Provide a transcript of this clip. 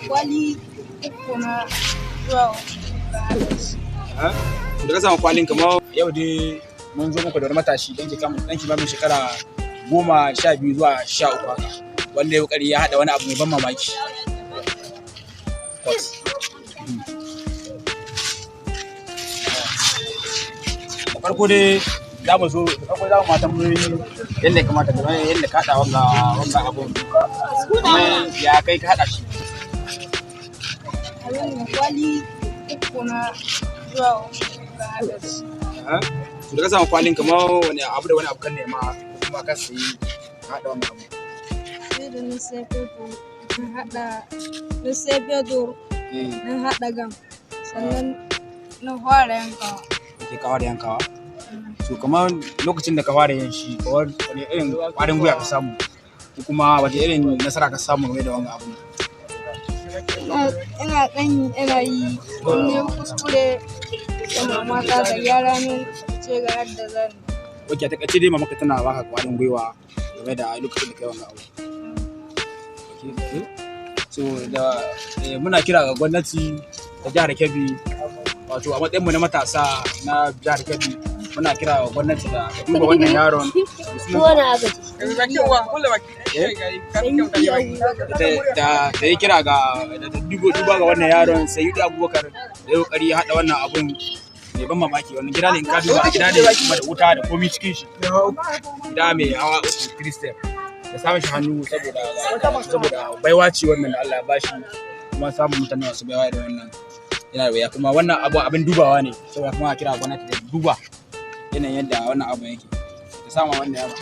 kwali uku na zuwa da ka samu kwalin kamar yau dai mun zo muku da wani matashi dan kimanin shekara 12 zuwa 13 haka wanda ya kokari ya hada wani abu mai ban mamaki. Farko dai za mu mata mun yadda ya kamata da yadda ka hada wannan abun ya kai ka hada shi. kwali uku na zuwa to da ka samu kwalin kamar wani abu da wani abu kan nema kuma ka sayi ka hada wannan abu. Sai da na sai fetur na hada gam sannan na fara yankawa. Ke ka fara yankawa? To kamar lokacin da ka fara yin shi kawai wani irin kwarin gwiwa ka samu ko kuma wata irin nasara ka samu game da wannan abu? ina yi ne kuskure da mamata da yara ne ce ga yadda zan. Oke, ta kace dai mamaka tana baka kwarin gwiwa game da lokacin da kai wannan abu. So da muna kira ga gwamnati ta jihar Kebbi, wato a matsayin mu na matasa na jihar Kebbi muna kira ga gwamnati da duba wannan yaron da yi kira ga duba ga wannan yaron sai yi Abubakar da ya kokari ya hada wannan abun mai ban mamaki. Wannan gida ne in ka duba gida ne kuma da wuta da komai cikin shi, gida mai hawa uku Christian da samun shi hannu saboda baiwa ce wannan da Allah ya bashi, kuma samun mutane masu baiwa da wannan yana da wuya, kuma wannan abu abin dubawa ne saboda kuma kira gwamnati da duba yanayin yadda wannan abu yake da sama wannan yaro.